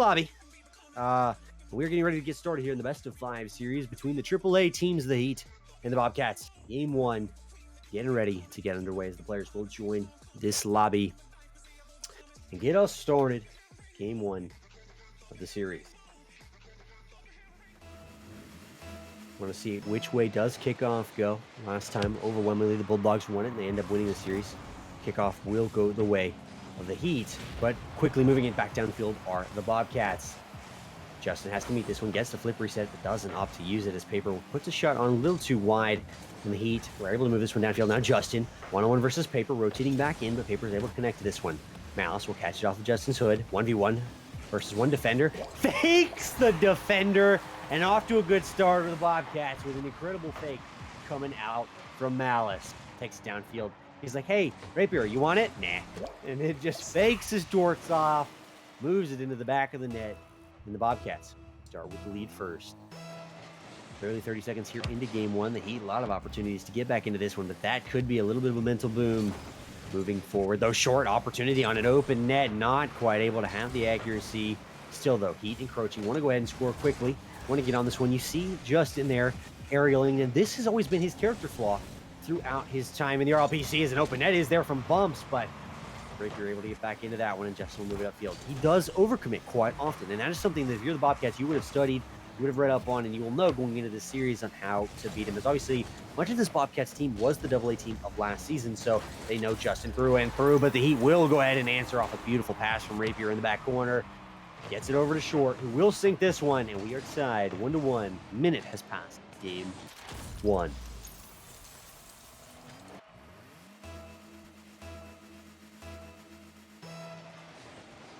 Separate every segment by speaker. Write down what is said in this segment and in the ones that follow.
Speaker 1: lobby. We're getting ready to get started here in the best of 5 series between the AAA teams, the Heat and the Bobcats. Game 1, getting ready to get underway as the players will join this lobby and get us started. Game 1 of the series. Want to see which way does kickoff go. Last time, overwhelmingly, the Bulldogs won it, and they end up winning the series. Kickoff will go the way of the Heat, but quickly moving it back downfield are the Bobcats. Justin has to meet this one, gets the flip reset, but doesn't opt to use it as Paper puts a shot on a little too wide. And the Heat were able to move this one downfield. Now Justin, one-on-one versus Paper, rotating back in, but Paper is able to connect to this one. Malice will catch it off of Justin's hood. 1v1 versus one defender. Fakes the defender, and off to a good start for the Bobcats with an incredible fake coming out from Malice. Takes it downfield. He's like, hey, Rapier, you want it? Nah. And it just fakes his jorts off, moves it into the back of the net. And the Bobcats start with the lead first. Barely 30 seconds here into game 1. The Heat, a lot of opportunities to get back into this one, but that could be a little bit of a mental boom moving forward. Though short opportunity on an open net, not quite able to have the accuracy. Still, though, Heat encroaching. Want to go ahead and score quickly. Want to get on this one. You see Justin there aerialing, and this has always been his character flaw throughout his time in the RLPC. As an open net is there from bumps, but Rapier able to get back into that one, and Justin will move it upfield. He does overcommit quite often, and that is something that if you're the Bobcats, you would have studied, you would have read up on, and you will know going into this series on how to beat him. As obviously, much of this Bobcats team was the AA team of last season, so they know Justin through and through, but the Heat will go ahead and answer off a beautiful pass from Rapier in the back corner. Gets it over to Short, who will sink this one, and we are tied 1-1. Minute has passed. Game 1.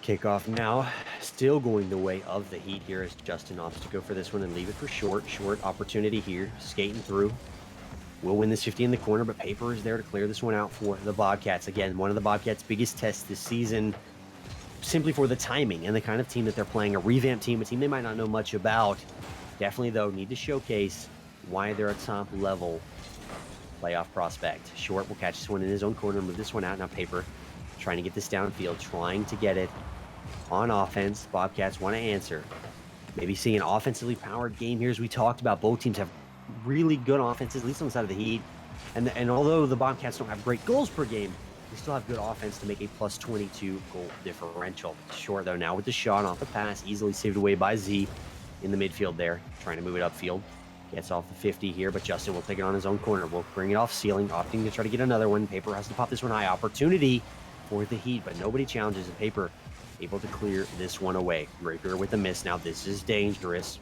Speaker 1: Kickoff now, still going the way of the Heat here as Justin opts to go for this one and leave it for Short. Short opportunity here, skating through. Will win this 50 in the corner, but Paper is there to clear this one out for the Bobcats. Again, one of the Bobcats' biggest tests this season, simply for the timing and the kind of team that they're playing. A revamped team, a team they might not know much about. Definitely, though, need to showcase why they're a top-level playoff prospect. Short will catch this one in his own corner, move this one out. Now Paper trying to get this downfield, trying to get it on offense. Bobcats want to answer. Maybe see an offensively powered game here, as we talked about. Both teams have really good offenses, at least on the side of the Heat. And although the Bobcats don't have great goals per game, they still have good offense to make a plus 22 goal differential. Short, though, now with the shot off the pass, easily saved away by Z in the midfield there, trying to move it upfield. Gets off the 50 here, but Justin will take it on his own corner. Will bring it off ceiling, opting to try to get another one. Paper has to pop this one high. Opportunity for the Heat, but nobody challenges, and Paper able to clear this one away. Rapier with a miss. Now this is dangerous.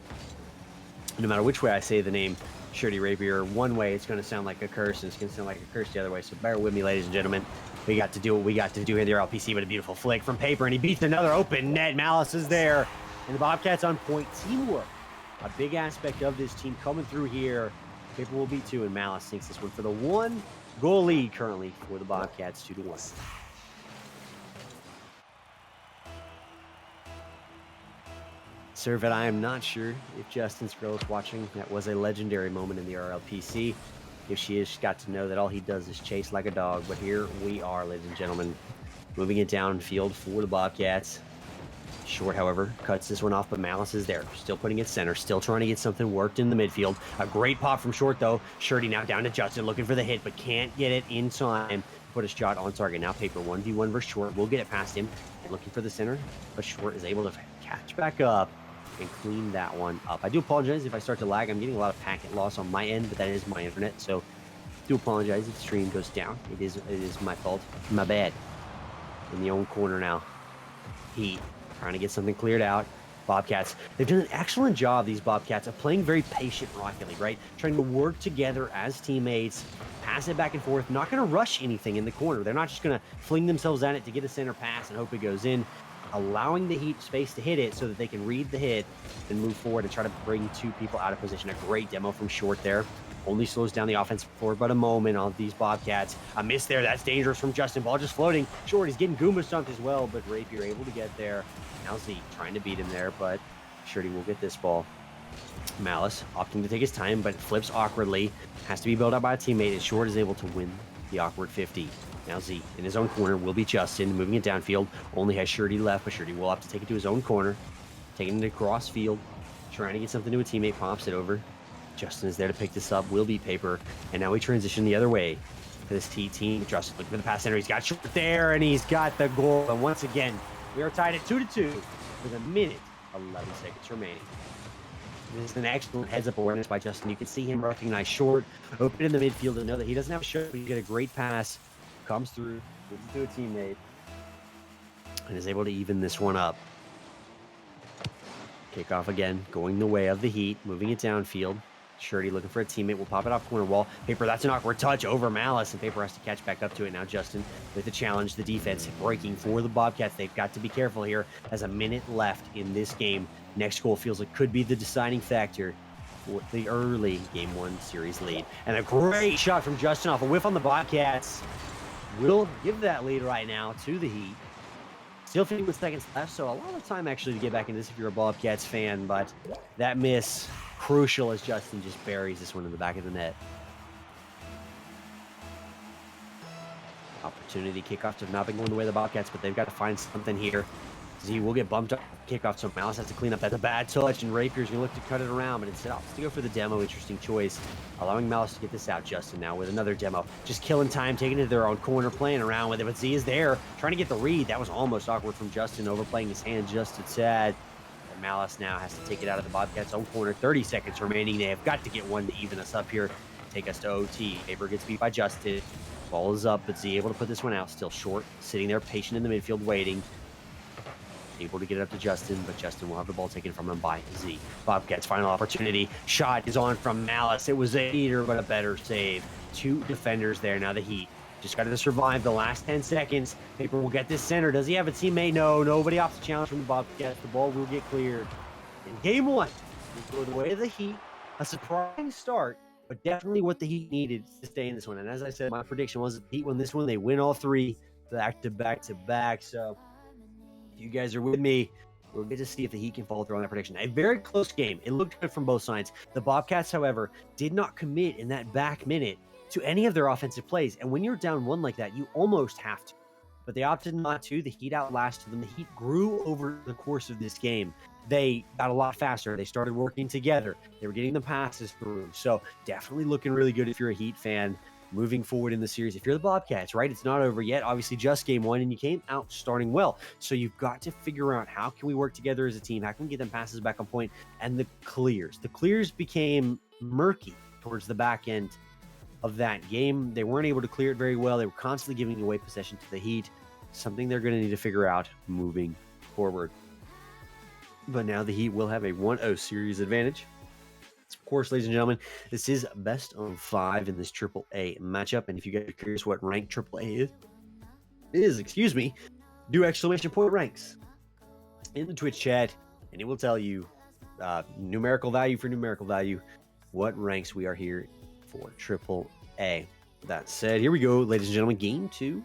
Speaker 1: No matter which way I say the name Shirty Rapier, one way it's going to sound like a curse, and it's going to sound like a curse the other way, so bear with me, ladies and gentlemen. We got to do what we got to do here in the RLPC, but a beautiful flick from Paper, and he beats another open net. Malice is there, and the Bobcats on point. Teamwork, a big aspect of this team coming through here. Paper will beat 2, and Malice sinks this one for the 1-goal lead currently for the Bobcats, 2-1. Servet, I am not sure if Justin Skrill is watching. That was a legendary moment in the RLPC. If she is, she's got to know that all he does is chase like a dog. But here we are, ladies and gentlemen, moving it downfield for the Bobcats. Short, however, cuts this one off, but Malice is there. Still putting it center, still trying to get something worked in the midfield. A great pop from Short, though. Shirty now down to Justin, looking for the hit, but can't get it in time. Put a shot on target. Now Paper 1v1 versus Short. We'll get it past him. And looking for the center, but Short is able to catch back up and clean that one up. I do apologize if I start to lag. I'm getting a lot of packet loss on my end, but that is my internet, so do apologize if the stream goes down. It is my fault. My bad. In the own corner now. Heat trying to get something cleared out. Bobcats, they've done an excellent job, these Bobcats, of playing very patient Rocket League, right? Trying to work together as teammates, pass it back and forth, not going to rush anything in the corner. They're not just going to fling themselves at it to get a center pass and hope it goes in. Allowing the Heat space to hit it so that they can read the hit and move forward and try to bring 2 people out of position. A great demo from Short there. Only slows down the offense for but a moment on these Bobcats. A miss there. That's dangerous from Justin. Ball just floating. Short, he's getting Goomba stumped as well, but Rapier able to get there. Now Z trying to beat him there, but Shirty will get this ball. Malice opting to take his time, but flips awkwardly. Has to be bailed out by a teammate, and Short is able to win the awkward 50. Now Z in his own corner will be Justin, moving it downfield. Only has Shirty left, but Shirty will have to take it to his own corner. taking it across field, trying to get something to a teammate, pops it over. Justin is there to pick this up, will beat Paper, and now we transition the other way for this Heat team. Justin looking for the pass center, he's got short there, and he's got the goal. And once again, we are tied at 2-2 with a minute, 11 seconds remaining. This is an excellent heads-up awareness by Justin. You can see him recognize short, open in the midfield, and know that he doesn't have a shot, but he get a great pass, comes through, gives it to a teammate, and is able to even this one up. Kickoff again, going the way of the Heat, moving it downfield. Shirty looking for a teammate, will pop it off corner wall. Paper, that's an awkward touch over Malice, and Paper has to catch back up to it. Now Justin with the challenge, the defense breaking for the Bobcats. They've got to be careful here. Has a minute left in this game. Next goal feels like could be the deciding factor for the early Game 1 series lead. And a great shot from Justin off a whiff on the Bobcats. Will give that lead right now to the Heat. Still 51 seconds left, so a lot of time actually to get back into this if you're a Bobcats fan, but that miss, crucial as Justin just buries this one in the back of the net. Opportunity kickoff to not been going the way of the Bobcats, but they've got to find something here. Z will get bumped up kickoff, so Malice has to clean up. That's a bad touch, and Rapier's going to look to cut it around, but instead opts to go for the demo. Interesting choice, allowing Malice to get this out. Justin now with another demo. Just killing time, taking it to their own corner, playing around with it, but Z is there, trying to get the read. That was almost awkward from Justin, overplaying his hand just a tad. And Malice now has to take it out of the Bobcats' own corner. 30 seconds remaining. They have got to get one to even us up here, take us to OT. Paper gets beat by Justin. Ball is up, but Z able to put this one out. Still short, sitting there patient in the midfield, waiting. Able to get it up to Justin, but Justin will have the ball taken from him by Z. Bobcats' final opportunity. Shot is on from Malice. It was a heater, but a better save. Two defenders there. Now the Heat just got to survive the last 10 seconds. Paper will get this center. Does he have a teammate? No. Nobody off the challenge from the Bobcats. The ball will get cleared. In Game 1, we go the way of the Heat. A surprising start, but definitely what the Heat needed to stay in this one. And as I said, my prediction was the Heat win this one. They win all three back to back to back. So you guys are with me. We'll get to see if the Heat can follow through on that prediction. A very close game. It looked good from both sides. The Bobcats, however, did not commit in that back minute to any of their offensive plays. And when you're down one like that, you almost have to. But they opted not to. The Heat outlasted them. The Heat grew over the course of this game. They got a lot faster. They started working together. They were getting the passes through. So definitely looking really good if you're a Heat fan. Moving forward in the series, if you're the Bobcats, right? It's not over yet. Obviously, just Game 1, and you came out starting well. So you've got to figure out how can we work together as a team? How can we get them passes back on point? And the clears became murky towards the back end of that game. They weren't able to clear it very well. They were constantly giving away possession to the Heat. Something they're going to need to figure out moving forward. But now the Heat will have a 1-0 series advantage. Of course, ladies and gentlemen, this is best of 5 in this AAA matchup. And if you guys are curious what rank AAA is, do exclamation point ranks in the Twitch chat, and it will tell you numerical value for numerical value what ranks we are here for AAA. That said, here we go, ladies and gentlemen. Game 2,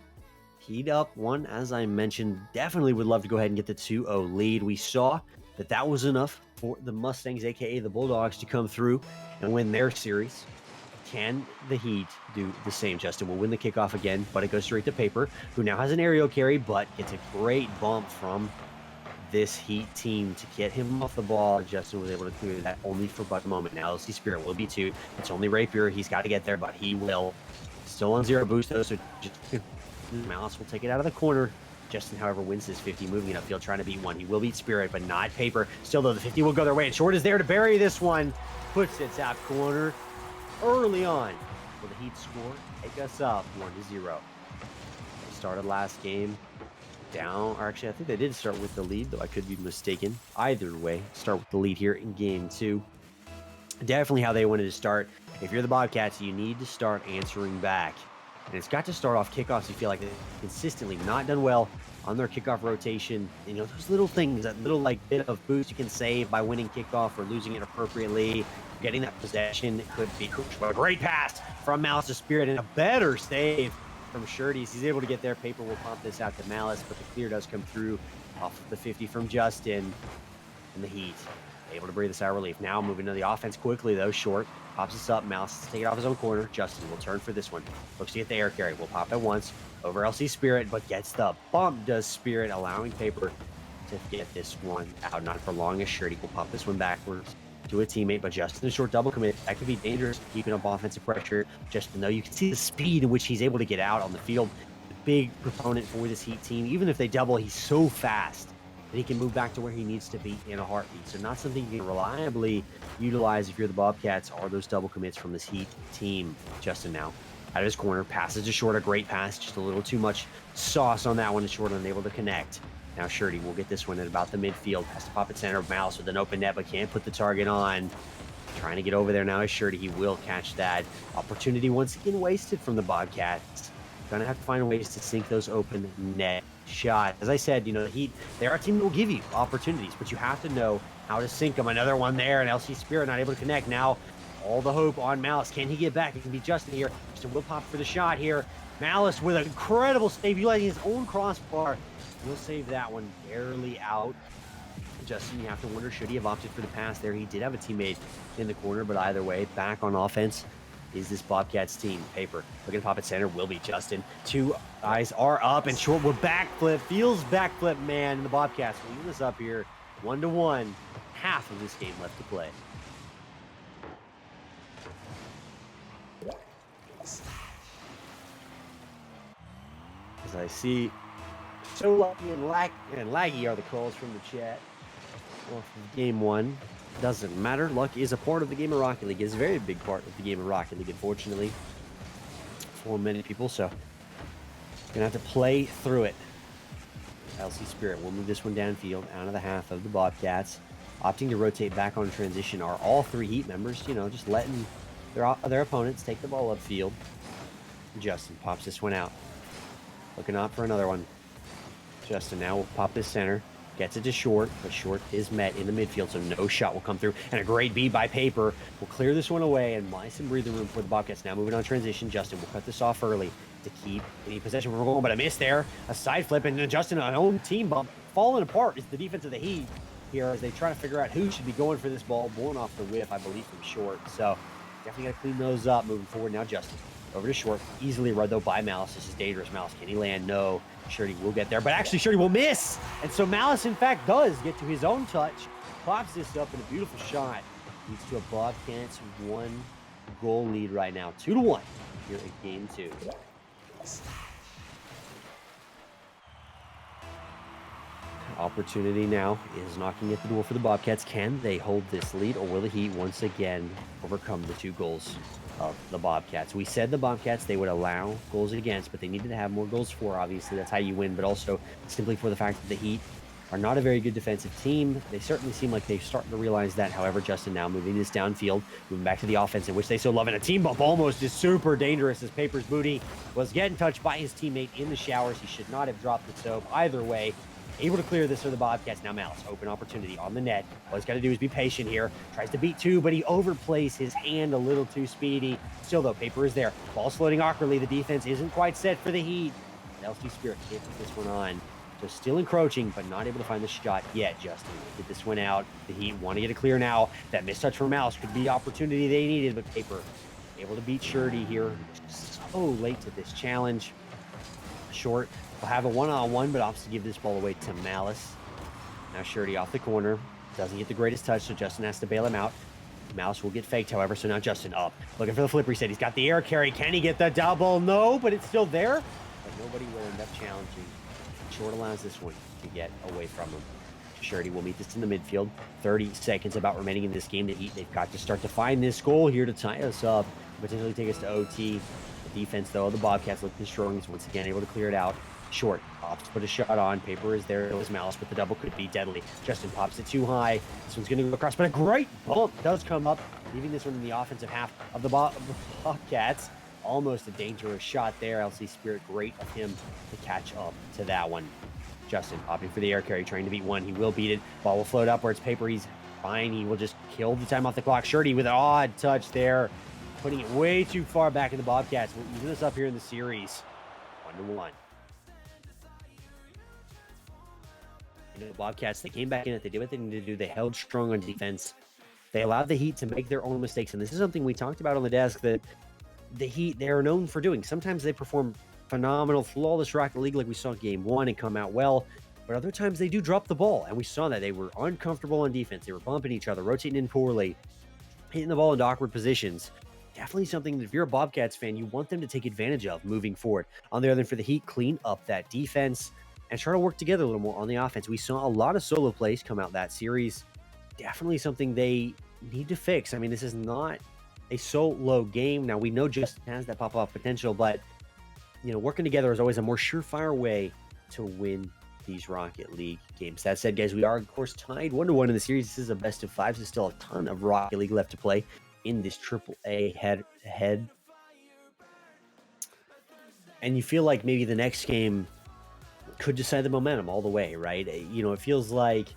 Speaker 1: Heat up one, as I mentioned. Definitely would love to go ahead and get the 2-0 lead. We saw that was enough for the Mustangs, aka the Bulldogs, to come through and win their series. Can the Heat do the same? Justin will win the kickoff again, but it goes straight to Paper, who now has an aerial carry, but gets a great bump from this Heat team to get him off the ball. Justin was able to clear that only for but a moment. Now LC Spirit will be 2. It's only Rapier. He's got to get there, but he will. Still on 0 boost, though, so just Malice will take it out of the corner. Justin, however, wins his 50, moving it upfield, trying to beat one. He will beat Spirit, but not Paper. Still, though, the 50 will go their way, and Short is there to bury this one. Puts it top corner early on. Will the Heat score? Take us up 1-0. They started last game down, or actually, I think they did start with the lead, though I could be mistaken. Either way, start with the lead here in Game 2. Definitely how they wanted to start. If you're the Bobcats, you need to start answering back. And it's got to start off kickoffs. You feel like they've consistently not done well on their kickoff rotation. You know, those little things, that little like bit of boost you can save by winning kickoff or losing it appropriately. Getting that possession could be crucial. A great pass from Malice to Spirit and a better save from Shirties. He's able to get there. Paper will pump this out to Malice, but the clear does come through off of the 50 from Justin. And the Heat able to breathe a sigh of relief. Now moving to the offense quickly, though. Short pops this up. Malice to take it off his own corner. Justin will turn for this one. Looks to get the air carry. Will pop it once over LC Spirit, but gets the bump, does Spirit, allowing Paper to get this one out. Not for long as Shirty will pop this one backwards to a teammate, but Justin, a short double commit, that could be dangerous, keeping up offensive pressure. Justin, though, you can see the speed in which he's able to get out on the field. The big proponent for this Heat team. Even if they double, he's so fast that he can move back to where he needs to be in a heartbeat. So not something you can reliably utilize if you're the Bobcats, are those double commits from this Heat team. Justin now out of his corner, passes to short, a great pass, just a little too much sauce on that one, and short unable to connect. Now Shirty will get this one at about the midfield, has to pop it center, Mouse with an open net, but can't put the target on. Trying to get over there now is Shirty, he will catch that. Opportunity once again wasted from the Bobcats. Gonna have to find ways to sink those open net shots. As I said, the Heat, they're a team that will give you opportunities, but you have to know how to sink them. Another one there, and LC Spirit not able to connect. Now all the hope on Malice. Can he get back? It can be Justin here. Justin will pop for the shot here. Malice with an incredible save, utilizing his own crossbar. We'll save that one barely out. Justin, you have to wonder, should he have opted for the pass there? He did have a teammate in the corner, but either way, back on offense is this Bobcats team. Paper looking to pop at center, will be Justin. Two eyes are up, and short with backflip. Feels backflip, man. And the Bobcats will leave this up here 1-1. Half of this game left to play. As I see, so lucky and laggy are the calls from the chat. Off of game one. Doesn't matter. Luck is a part of the game of Rocket League. It's a very big part of the game of Rocket League, unfortunately, for many people. So, gonna have to play through it. LC Spirit will move this one downfield, out of the half of the Bobcats. Opting to rotate back on transition are all three Heat members. Just letting their opponents take the ball upfield. Justin pops this one out. Looking out for another one. Justin now will pop this center. Gets it to short, but short is met in the midfield, so no shot will come through. And a great beat by Paper will clear this one away and buy some breathing room for the Bobcats. Now moving on transition, Justin will cut this off early to keep any possession from going, but a miss there. A side flip, and Justin, an own team bump. Falling apart is the defense of the Heat here as they try to figure out who should be going for this ball. Born off the whiff, I believe, from short. So definitely got to clean those up moving forward. Now Justin over to short. Easily read, though, by Malice. This is dangerous. Malice, can he land? No. Shirty will get there, but actually Shirty will miss. And so Malice, in fact, does get to his own touch. Pops this up in a beautiful shot. Leads to a Bobcats 1-goal lead right now. 2-1 here in game two. Opportunity now is knocking at the door for the Bobcats. Can they hold this lead, or will the Heat once again overcome the 2 goals of the Bobcats? We said the Bobcats, they would allow goals against, but they needed to have more goals for. Obviously, that's how you win, but also simply for the fact that the Heat are not a very good defensive team. They certainly seem like they're starting to realize that. However, Justin now moving this downfield, moving back to the offense, in which they so love, and a team bump almost is super dangerous as Paper's booty was getting touched by his teammate in the showers. He should not have dropped the soap. Either way, able to clear this for the Bobcats. Now Malice, open opportunity on the net. All he's got to do is be patient here. Tries to beat 2, but he overplays his hand a little too speedy. Still, though, Paper is there. Ball's floating awkwardly. The defense isn't quite set for the Heat. LC Spirit can't put this one on. So still encroaching, but not able to find the shot yet. Justin get this one out. The Heat want to get it clear now. That mistouch from Malice could be the opportunity they needed, but Paper able to beat Shirty here. So late to this challenge. Short will have a one-on-one, but opts to give this ball away to Malice. Now Shirty off the corner. Doesn't get the greatest touch, so Justin has to bail him out. Malice will get faked, however, so now Justin up. Looking for the flip reset. He's got the air carry. Can he get the double? No, but it's still there. But nobody will end up challenging. Short allows this one to get away from him. Shirty will meet this in the midfield. 30 seconds about remaining in this game. They've got to start to find this goal here to tie us up. Potentially take us to OT. The defense, though, the Bobcats looking strong. He's once again able to clear it out. Short opts to put a shot on. Paper is there. It was Malice, but the double could be deadly. Justin pops it too high. This one's going to go across, but a great bump does come up, leaving this one in the offensive half of the Bobcats. Almost a dangerous shot there. LC Spirit, great of him to catch up to that one. Justin opting for the air carry, trying to beat 1. He will beat it. Ball will float upwards. Paper, he's fine. He will just kill the time off the clock. Shirty with an odd touch there, putting it way too far back in the Bobcats. We'll even this up here in the series. 1-1. The Bobcats, they came back in it. They did what they needed to do. They held strong on defense. They allowed the Heat to make their own mistakes. And this is something we talked about on the desk that the Heat, they're known for doing. Sometimes they perform phenomenal, flawless Rocket League like we saw in game 1 and come out well. but other times they do drop the ball. And we saw that they were uncomfortable on defense. They were bumping each other, rotating in poorly, hitting the ball into awkward positions. Definitely something that if you're a Bobcats fan, you want them to take advantage of moving forward. On the other end, for the Heat, clean up that defense and try to work together a little more on the offense. We saw a lot of solo plays come out that series. Definitely something they need to fix. I mean, this is not a solo game. Now, we know Justin has that pop-off potential, but, you know, working together is always a more surefire way to win these Rocket League games. That said, guys, we are, of course, tied 1-1 in the series. This is a best of five. There's still a ton of Rocket League left to play in this AAA head. And you feel like maybe the next game could decide the momentum all the way, right? You know, it feels like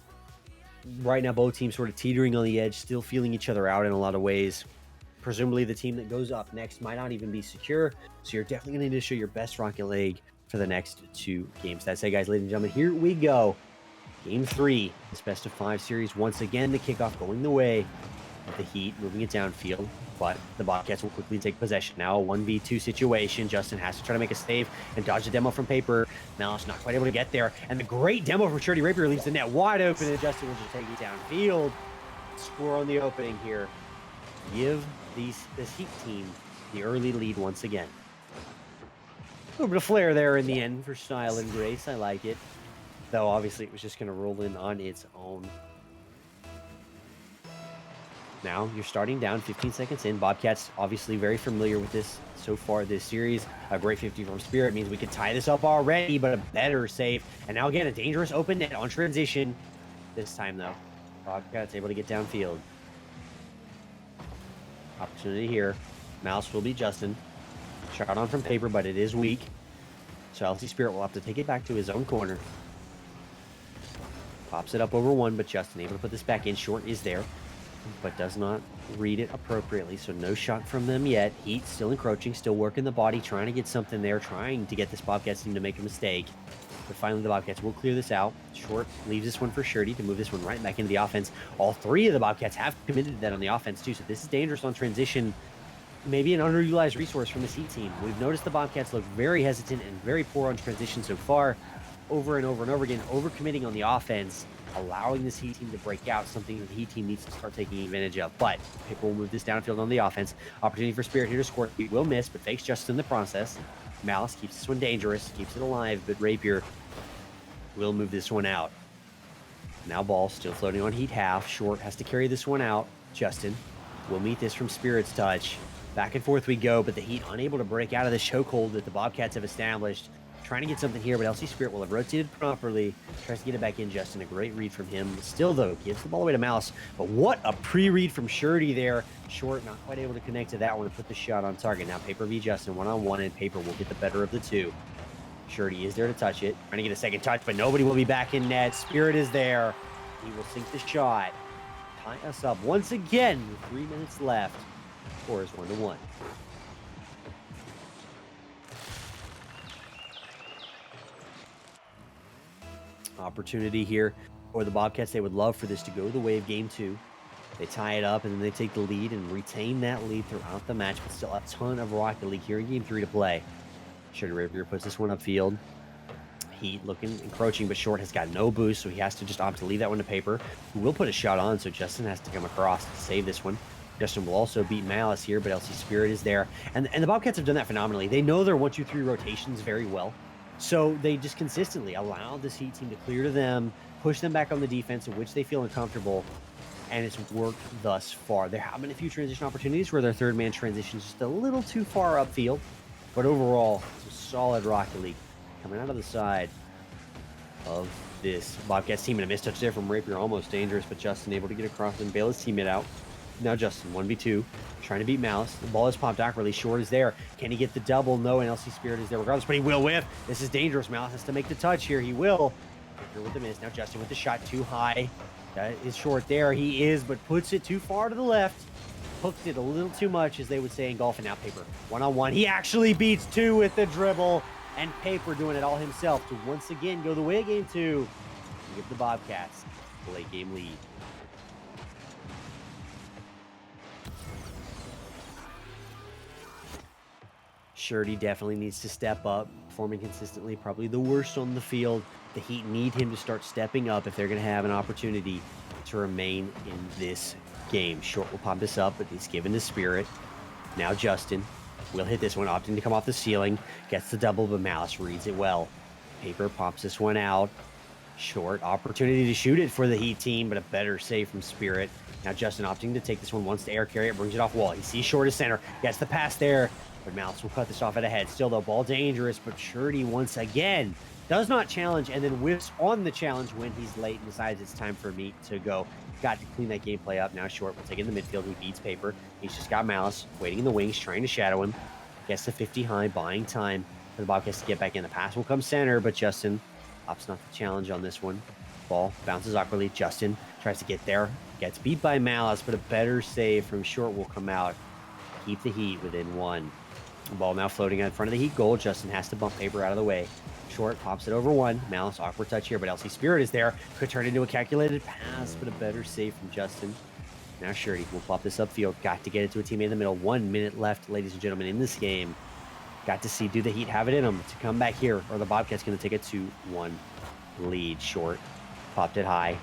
Speaker 1: right now both teams sort of teetering on the edge, still feeling each other out in a lot of ways. Presumably the team that goes up next might not even be secure, so you're definitely going to need to show your best Rocket League for the next two games. That's it, guys, ladies and gentlemen. Here we go. Game 3, this best of 5 series. Once again, the kickoff going the way of the Heat, moving it downfield, but the Bobcats will quickly take possession. Now a 1v2 situation. Justin has to try to make a save and dodge the demo from Paper. Malice not quite able to get there, and the great demo from Shirty Rapier leaves the net wide open, and Justin will just take it downfield. Score on the opening here. Give this Heat team the early lead once again. A little bit of flair there in the end for style and grace. I like it. Though, obviously, it was just going to roll in on its own. Now, you're starting down 15 seconds in. Bobcats, obviously, very familiar with this so far this series. A great 50 from Spirit means we could tie this up already, but a better save. And now, again, a dangerous open net on transition. This time, though, Bobcats able to get downfield. Opportunity here. Mouse will be Justin. Shot on from Paper, but it is weak. So LC Spirit will have to take it back to his own corner. Pops it up over one, but Justin able to put this back in. Short is there, but does not read it appropriately, so no shot from them yet. Heat still encroaching, still working the body, trying to get something there, trying to get this Bobcats team to make a mistake. But finally, the Bobcats will clear this out. Short leaves this one for Shirty to move this one right back into the offense. All three of the Bobcats have committed to that on the offense, too, so this is dangerous on transition. Maybe an underutilized resource from this Heat team. We've noticed the Bobcats look very hesitant and very poor on transition so far, over and over and over again, overcommitting on the offense, allowing this Heat team to break out, something that the Heat team needs to start taking advantage of. But Paper will move this downfield on the offense. Opportunity for Spirit here to score. He will miss, but fakes just in the process. Malice keeps this one dangerous, keeps it alive, but Rapier will move this one out. Now ball still floating on Heat half. Short has to carry this one out. Justin will meet this from Spirit's touch. Back and forth we go, but the Heat unable to break out of the chokehold that the Bobcats have established. Trying to get something here, but LC Spirit will have rotated properly. Tries to get it back in. Justin, a great read from him. Still, though, gives the ball away to Mouse. But what a pre-read from Shirty there. Short, not quite able to connect to that one and put the shot on target. Now Paper v Justin, one-on-one, and Paper will get the better of the two. Shirty is there to touch it. Trying to get a second touch, but nobody will be back in net. Spirit is there. He will sink the shot. Tie us up once again with 3 minutes left. Score is 1-1. Opportunity here for the Bobcats. They would love for this to go the way of game 2. They tie it up, and then they take the lead and retain that lead throughout the match, but still a ton of Rocket League here in game 3 to play. Shirty Rapier puts this one upfield. Heat looking, encroaching, but Short has got no boost, so he has to just opt to leave that one to Paper, who will put a shot on, so Justin has to come across to save this one. Justin will also beat Malice here, but LC Spirit is there. And the Bobcats have done that phenomenally. They know their 1-2-3 rotations very well. So they just consistently allow this Heat team to clear to them, push them back on the defense, in which they feel uncomfortable, and it's worked thus far. There have been a few transition opportunities where their third man transitions just a little too far upfield, but overall, it's a solid Rocket League coming out of the side of this Bobcats team. And a missed touch there from Rapier, almost dangerous, but Justin able to get across and bail his teammate out. Now Justin, 1v2, trying to beat Malice. The ball is popped awkwardly. Short is there. Can he get the double? No, and LC Spirit is there regardless, but he will whiff. This is dangerous. Malice has to make the touch here. He will. Victor with the miss. Now Justin with the shot too high. That is Short there. He is, but puts it too far to the left. Hooked it a little too much, as they would say in golf. And now Paper, one-on-one. He actually beats two with the dribble, and Paper doing it all himself to once again go the way of game 2 and give the Bobcats a late game lead. Shirty definitely needs to step up performing consistently, probably the worst on the field. The Heat need him to start stepping up if they're going to have an opportunity to remain in this game. Short will pop this up, but he's given the Spirit. Now Justin will hit this one, opting to come off the ceiling. Gets the double, but Malice reads it well. Paper pops this one out. Short opportunity to shoot it for the Heat team, but a better save from Spirit. Now Justin opting to take this one, wants to air carry it, brings it off wall. He sees Short as center, gets the pass there, but Malice will cut this off at a head. Still though, ball dangerous, but Shorty once again does not challenge and then whiffs on the challenge when he's late and decides it's time for me to go. Got to clean that gameplay up. Now Short will take it in the midfield. He beats Paper. He's just got Malice waiting in the wings, trying to shadow him. Gets to 50 high, buying time for the Bobcats to get back in. The pass will come center, but Justin opts not to challenge on this one. Ball bounces awkwardly. Justin tries to get there. Gets beat by Malice, but a better save from Short will come out. Keep the Heat within one. The ball now floating in front of the Heat goal. Justin has to bump Paper out of the way. Short pops it over one. Malice, awkward touch here, but LC Spirit is there. Could turn into a calculated pass, but a better save from Justin. Now Shorty will pop this upfield. Got to get it to a teammate in the middle. 1 minute left, ladies and gentlemen, in this game. Got to see, do the Heat have it in them to come back here, or the Bobcats going to take a 2-1 lead. Short popped it high.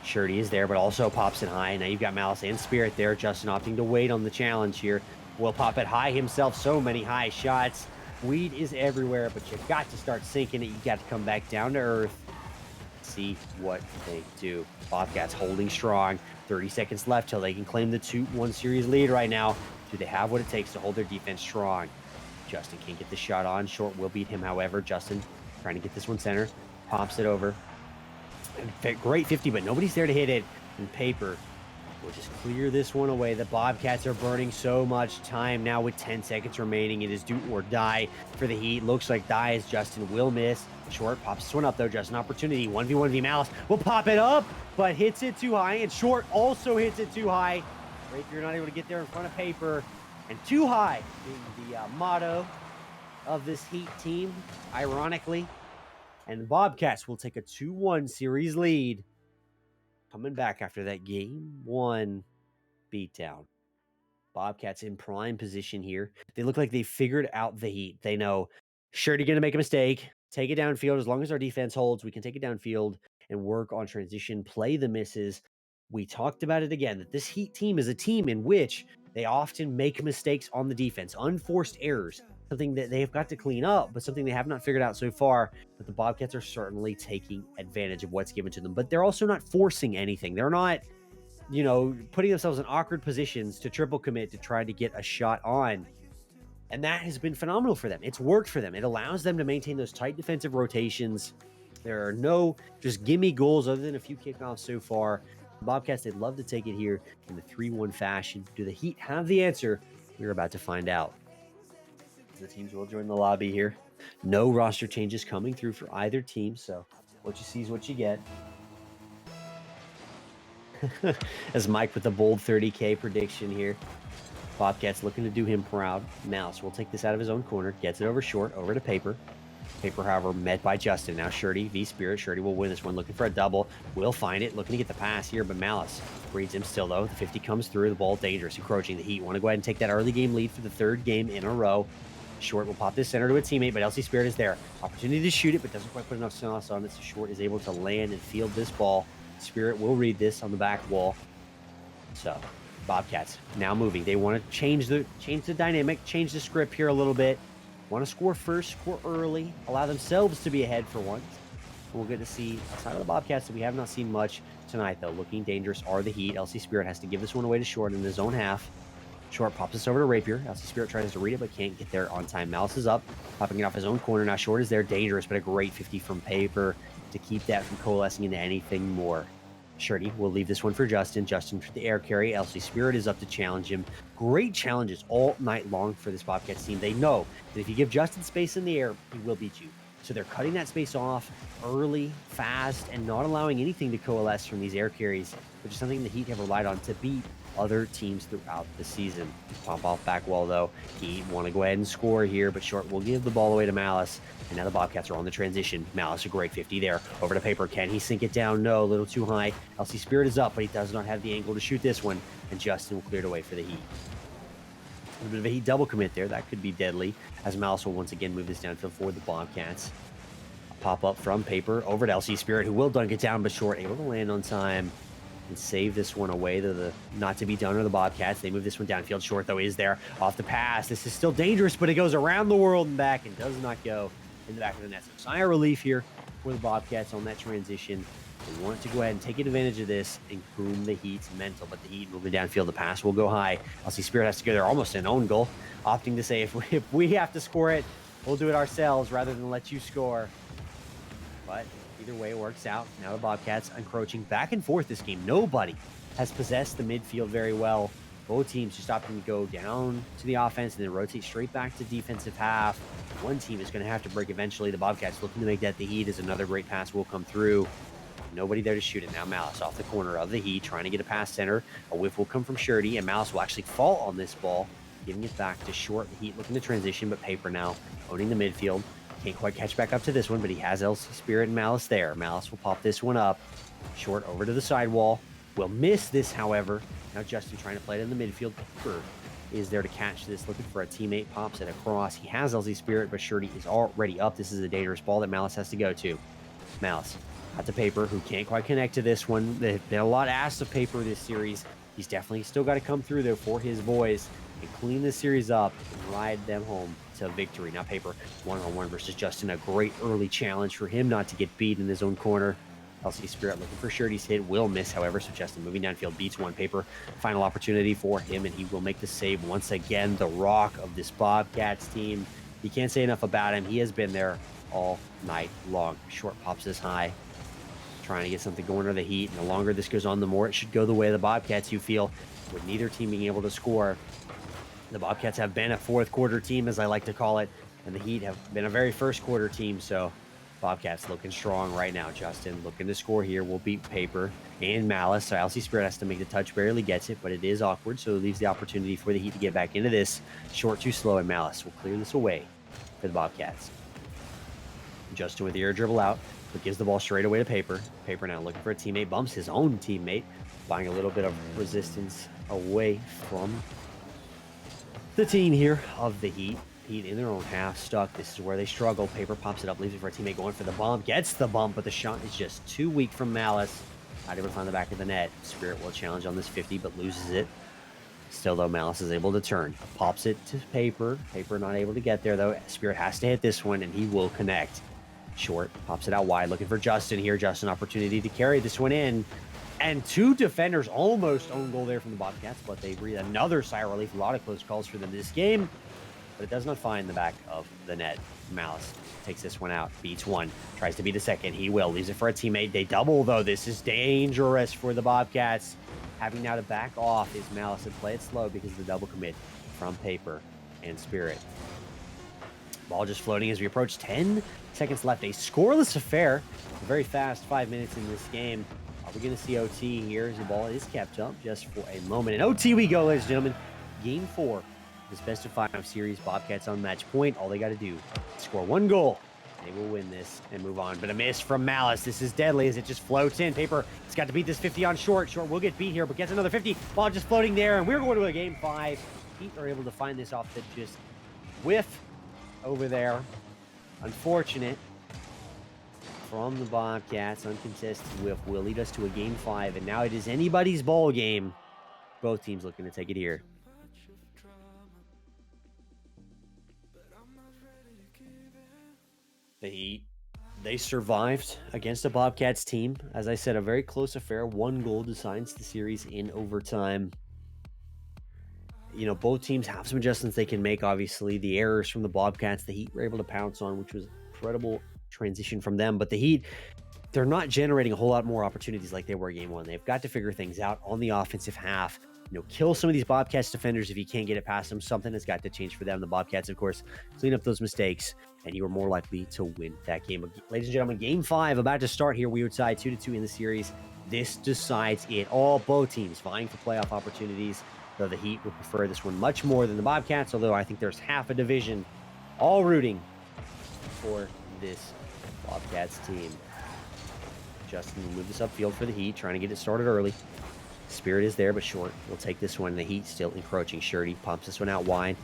Speaker 1: Shorty is there, but also pops it high. Now you've got Malice and Spirit there. Justin opting to wait on the challenge here. Will pop it high himself. So many high shots. Weed is everywhere, but you got to start sinking it. You got to come back down to earth. See what they do. Bobcats holding strong. 30 seconds left till they can claim the 2-1 series lead right now. Do they have what it takes to hold their defense strong? Justin can't get the shot on. Short will beat him, however. Justin trying to get this one center. Pops it over. Great 50, but nobody's there to hit it. And Paper will just clear this one away. The Bobcats are burning so much time now with 10 seconds remaining. It is do or die for the Heat. Looks like die as Justin will miss. Short pops this one up, though. Just an opportunity. 1v1v Malice will pop it up, but hits it too high. And Short also hits it too high. Right, you're not able to get there in front of Paper. And too high being the motto of this Heat team, ironically. And the Bobcats will take a 2-1 series lead. Coming back after that game 1 beatdown. Bobcats in prime position here. They look like they figured out the Heat. They know, Shorty going to make a mistake. Take it downfield. As long as our defense holds, we can take it downfield and work on transition, play the misses. We talked about it again, that this Heat team is a team in which they often make mistakes on the defense, unforced errors, something that they've got to clean up, but something they have not figured out so far. But the Bobcats are certainly taking advantage of what's given to them, but they're also not forcing anything. They're not, putting themselves in awkward positions to triple commit to try to get a shot on. And that has been phenomenal for them. It's worked for them. It allows them to maintain those tight defensive rotations. There are no just gimme goals other than a few kickoffs so far. The Bobcats, they'd love to take it here in the 3-1 fashion. Do the Heat have the answer? We're about to find out. The teams will join the lobby here. No roster changes coming through for either team, so what you see is what you get. As Mike with the bold 30K prediction here. Bobcats looking to do him proud. Malice will take this out of his own corner, gets it over Short, over to Paper. Paper, however, met by Justin. Now Shorty v Spirit. Shorty will win this one, looking for a double. Will find it, looking to get the pass here, but Malice reads him still, though. The 50 comes through, the ball dangerous, encroaching the Heat. Want to go ahead and take that early game lead for the 3rd game in a row. Short will pop this center to a teammate, but LC Spirit is there. Opportunity to shoot it, but doesn't quite put enough sauce on it, so Short is able to land and field this ball. Spirit will read this on the back wall. So, Bobcats now moving. They want to change the dynamic, change the script here a little bit. Want to score first, score early, allow themselves to be ahead for once. We'll get to see outside of the Bobcats that we have not seen much tonight, though. Looking dangerous are the Heat. LC Spirit has to give this one away to Short in his own half. Short pops this over to Rapier. LC Spirit tries to read it, but can't get there on time. Malice is up, popping it off his own corner. Now Short is there, dangerous, but a great 50 from Paper to keep that from coalescing into anything more. Shorty will leave this one for Justin. Justin for the air carry. LC Spirit is up to challenge him. Great challenges all night long for this Bobcats team. They know that if you give Justin space in the air, he will beat you. So they're cutting that space off early, fast, and not allowing anything to coalesce from these air carries, which is something the Heat have relied on to beat other teams throughout the season. Pop off back wall, though. Heat want to go ahead and score here, but Short will give the ball away to Malice. And now the Bobcats are on the transition. Malice, a great 50 there. Over to Paper. Can he sink it down? No, a little too high. LC Spirit is up, but he does not have the angle to shoot this one. And Justin will clear it away for the Heat. A bit of a Heat double commit there. That could be deadly, as Malice will once again move this downfield for the Bobcats. Pop up from Paper over to LC Spirit, who will dunk it down, but short, able to land on time and save this one away. The not to be done are the Bobcats. They move this one downfield. Short, though, is there off the pass. This is still dangerous, but it goes around the world and back and does not go in the back of the net. So sigh of relief here for the Bobcats on that transition. They want to go ahead and take advantage of this and groom the Heat's mental, but the Heat moving downfield, the pass will go high. LC Spirit has to go there, almost an own goal, opting to say if we have to score it, we'll do it ourselves rather than let you score. But either way, it works out. Now the Bobcats encroaching back and forth this game. Nobody has possessed the midfield very well. Both teams just opting to go down to the offense and then rotate straight back to defensive half. One team is going to have to break eventually. The Bobcats looking to make that the Heat, as another great pass will come through. Nobody there to shoot it. Now Malice off the corner of the Heat, trying to get a pass center. A whiff will come from Shirty, and Malice will actually fall on this ball, giving it back to Short. The Heat looking to transition, but Paper now owning the midfield. Can't quite catch back up to this one, but he has LC Spirit and Malice there. Malice will pop this one up. Short over to the sidewall. Will miss this, however. Now Justin trying to play it in the midfield. Paper is there to catch this, looking for a teammate. Pops it across. He has LC Spirit, but Shirty is already up. This is a dangerous ball that Malice has to go to. Malice at the Paper, who can't quite connect to this one. There's been a lot asked of Paper this series. He's definitely still got to come through there for his boys and clean this series up and ride them home to victory. Now Paper one-on-one versus Justin. A great early challenge for him not to get beat in his own corner. LC Spirit looking for Shirty's hit. Will miss, however, so Justin moving downfield beats one. Paper, final opportunity for him, and he will make the save once again. The rock of this Bobcats team. You can't say enough about him. He has been there all night long. Short pops this high, trying to get something going to the Heat. And the longer this goes on, the more it should go the way of the Bobcats, you feel, with neither team being able to score. The Bobcats have been a fourth quarter team, as I like to call it, and the Heat have been a very first quarter team. So Bobcats looking strong right now. Justin looking to score here. Will beat Paper and Malice. So LC Spirit has to make the touch, barely gets it, but it is awkward, so it leaves the opportunity for the Heat to get back into this. Short too slow, and Malice will clear this away for the Bobcats. Justin with the air dribble out, but gives the ball straight away to Paper. Paper now looking for a teammate, bumps his own teammate, buying a little bit of resistance away from the team here of the Heat. Heat in their own half, stuck. This is where they struggle. Paper pops it up, leaves it for a teammate, going for the bump. Gets the bump, but the shot is just too weak from Malice. Not able to find the back of the net. Spirit will challenge on this 50, but loses it. Still, though, Malice is able to turn. Pops it to Paper. Paper not able to get there, though. Spirit has to hit this one, and he will connect. Short pops it out wide, looking for Justin here. Justin, opportunity to carry this one in. And two defenders almost own goal there from the Bobcats, but they breathe another sigh of relief. A lot of close calls for them this game, but it does not find the back of the net. Malice takes this one out, beats one, tries to be the second. He will, leaves it for a teammate. They double, though. This is dangerous for the Bobcats. Having now to back off is Malice and play it slow because of the double commit from Paper and Spirit. Ball just floating as we approach 10 seconds left. A scoreless affair. A very fast 5 minutes in this game. Are we going to see OT here as the ball is kept up just for a moment? And OT we go, ladies and gentlemen. Game 4. This best of 5 series. Bobcats on match point. All they got to do is score one goal. They will win this and move on. But a miss from Malice. This is deadly as it just floats in. Paper, it's got to beat this 50 on Short. Short will get beat here, but gets another 50. Ball just floating there, and we're going to a game 5. Heat are able to find this off the just whiff over there. Unfortunate from the Bobcats. Uncontested whiff will lead us to a game 5, and now it is anybody's ball game. Both teams looking to take it here. The Heat, they survived against a Bobcats team. As I said, a very close affair. One goal decides the series in overtime. You know, both teams have some adjustments they can make, obviously. The errors from the Bobcats, the Heat were able to pounce on, which was incredible transition from them. But the Heat, they're not generating a whole lot more opportunities like they were game 1. They've got to figure things out on the offensive half. You know, kill some of these Bobcats defenders if you can't get it past them. Something has got to change for them. The Bobcats, of course, clean up those mistakes, and you are more likely to win that game. Ladies and gentlemen, game 5 about to start here. We would tie 2-2 in the series. This decides it all. Both teams vying for playoff opportunities, though the Heat would prefer this one much more than the Bobcats, although I think there's half a division all rooting for this Bobcats team. Justin will move this upfield for the Heat, trying to get it started early. Spirit is there, but short. We'll take this one. The Heat still encroaching. Shirty pumps this one out wide.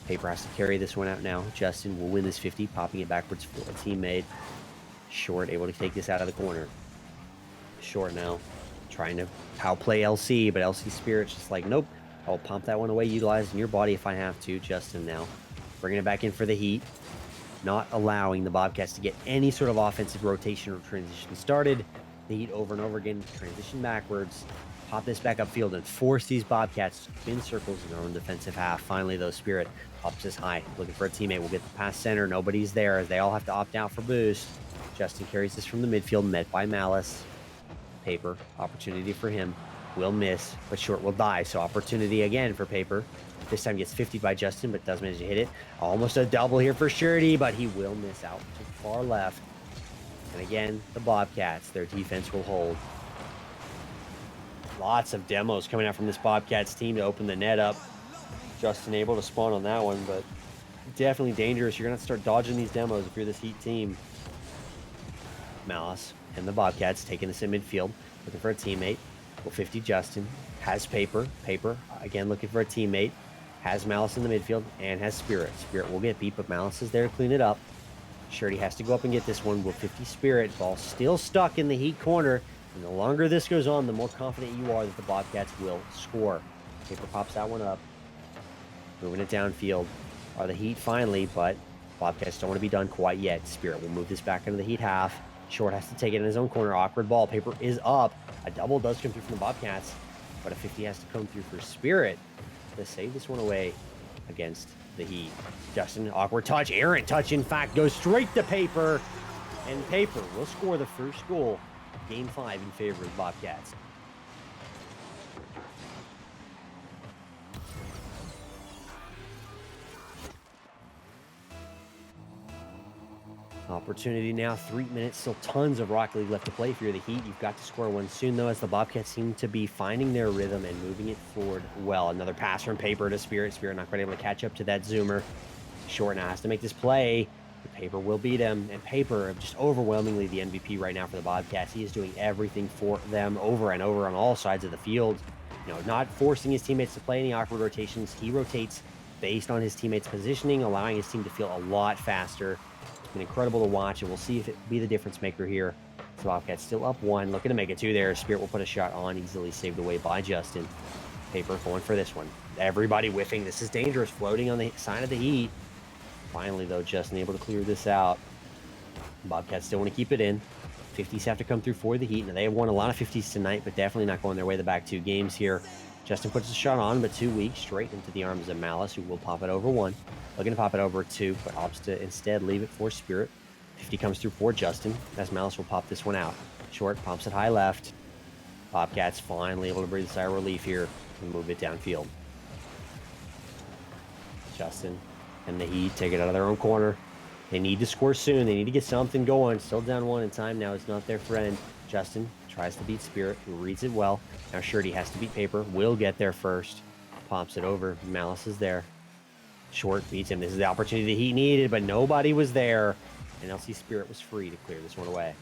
Speaker 1: Paper has to carry this one out now. Justin will win this 50, popping it backwards for a teammate. Short able to take this out of the corner. Short now, trying to power play LC, but LC Spirit's just like, nope. I'll pump that one away, utilizing your body if I have to. Justin now, bringing it back in for the Heat. Not allowing the Bobcats to get any sort of offensive rotation or transition started. The Heat over and over again, transition backwards. Pop this back upfield and force these Bobcats to spin circles in their own defensive half. Finally, though, Spirit pops this high, looking for a teammate. We'll get the pass center. Nobody's there as they all have to opt out for boost. Justin carries this from the midfield, met by Malice. Paper, opportunity for him. Will miss, but short will die. So opportunity again for Paper. This time gets 50 by Justin, but does manage to hit it. Almost a double here for Shirty, but he will miss out to far left. And again, the Bobcats, their defense will hold. Lots of demos coming out from this Bobcats team to open the net up. Justin able to spawn on that one, but definitely dangerous. You're going to start dodging these demos if you're this Heat team. Malice and the Bobcats taking this in midfield, looking for a teammate. Will 50 Justin, has Paper. Paper, again, looking for a teammate. Has Malice in the midfield and has Spirit. Spirit will get beat, but Malice is there to clean it up. Shirty has to go up and get this one. Will 50 Spirit. Ball still stuck in the Heat corner. And the longer this goes on, the more confident you are that the Bobcats will score. Paper pops that one up. Moving it downfield. Are the Heat finally, but Bobcats don't want to be done quite yet. Spirit will move this back into the Heat half. Short has to take it in his own corner. Awkward ball. Paper is up. A double does come through from the Bobcats, but a 50 has to come through for Spirit to save this one away against the Heat. Justin, awkward touch. Errant touch, in fact, goes straight to Paper, and Paper will score the first goal. Game 5 in favor of the Bobcats. Opportunity now, 3 minutes, still tons of Rocket League left to play. If you're the Heat, you've got to score one soon, though, as the Bobcats seem to be finding their rhythm and moving it forward well. Another pass from Paper to Spirit. Spirit not quite able to catch up to that zoomer. Short now has to make this play. The Paper will beat him, and Paper just overwhelmingly the MVP right now for the Bobcats. He is doing everything for them over and over on all sides of the field. You know, not forcing his teammates to play any awkward rotations. He rotates based on his teammates' positioning, allowing his team to feel a lot faster. It's been incredible to watch, and we'll see if it be the difference maker here. So Bobcats still up 1, looking to make it 2 there. Spirit will put a shot on, easily saved away by Justin. Paper going for this one. Everybody whiffing. This is dangerous, floating on the side of the Heat. Finally, though, Justin able to clear this out. Bobcats still want to keep it in. 50s have to come through for the Heat. Now, they have won a lot of 50s tonight, but definitely not going their way the back 2 games here. Justin puts a shot on, but too weak, straight into the arms of Malice, who will pop it over 1. Looking to pop it over 2, but opts to instead leave it for Spirit. 50 comes through for Justin, as Malice will pop this one out. Short, pumps it high left. Bobcats finally able to breathe a sigh of relief here and move it downfield. Justin and the Heat take it out of their own corner. They need to score soon. They need to get something going. Still down 1, and time now is not their friend. Justin tries to beat Spirit, who reads it well. Now Shirty has to beat Paper. Will get there first. Pops it over. Malice is there. Short beats him. This is the opportunity the Heat needed, but nobody was there. And LC Spirit was free to clear this one away.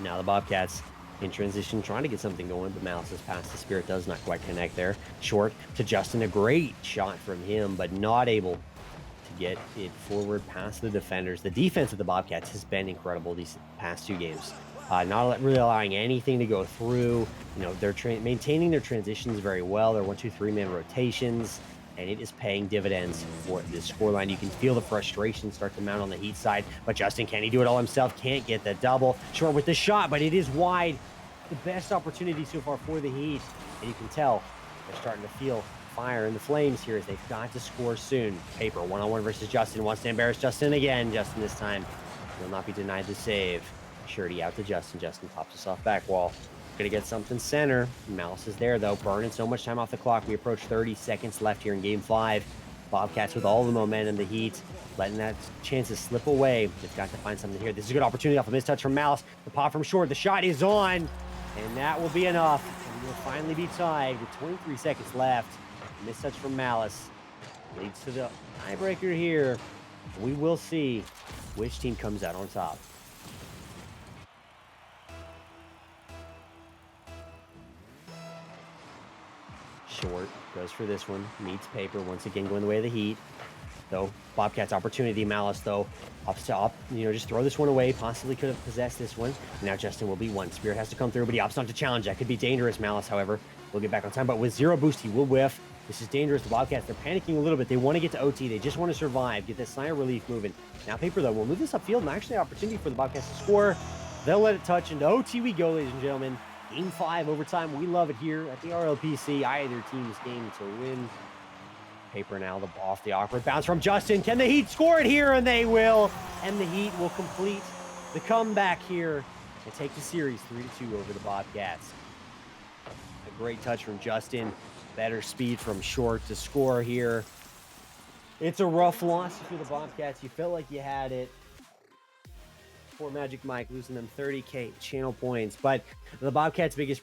Speaker 1: Now the Bobcats in transition, trying to get something going, but Malice's pass to Spirit does not quite connect there. Short to Justin. A great shot from him, but not able to get it forward past the defenders. The defense of the Bobcats has been incredible these past 2 games. Not really allowing anything to go through. You know, they're maintaining their transitions very well. They're 1, 2, 3-man rotations, and it is paying dividends for this scoreline. You can feel the frustration start to mount on the Heat side, but Justin, can he do it all himself? Can't get the double. Short with the shot, but it is wide. The best opportunity so far for the Heat, and you can tell they're starting to feel fire in the flames here as they've got to score soon. Paper, 1-on-1 versus Justin, wants to embarrass Justin again. Justin this time will not be denied the save. Shirty out to Justin. Justin pops us off back wall. Gonna get something center. Malice is there, though, burning so much time off the clock. We approach 30 seconds left here in Game 5. Bobcats with all the momentum, the Heat letting that chances slip away. They've got to find something here. This is a good opportunity off a mistouch from Malice. The pop from Short. The shot is on, and that will be enough. And we'll finally be tied with 23 seconds left. Mistouch from Malice leads to the tiebreaker here. We will see which team comes out on top. Short goes for this one. Meets paper. Once again, going the way of the Heat. Though Bobcats opportunity. Malice though up to up. Just throw this one away. Possibly could have possessed this one. Now Justin will be one. Spirit has to come through, but he opts not to challenge. That could be dangerous. Malice, however, will get back on time. But with 0 boost, he will whiff. This is dangerous. The Bobcats, they're panicking a little bit. They want to get to OT. They just want to survive. Get this sign of relief moving. Now paper though will move this upfield, and actually an opportunity for the Bobcats to score. They'll let it touch into OT we go, ladies and gentlemen. Game 5 overtime. We love it here at the RLPC. Either team's game to win. Paper now off the awkward bounce from Justin. Can the Heat score it here? And they will. And the Heat will complete the comeback here and take the series 3-2 over the Bobcats. A great touch from Justin. Better speed from Short to score here. It's a rough loss for the Bobcats. You felt like you had it. Poor Magic Mike losing them 30K channel points. But the Bobcats' biggest problem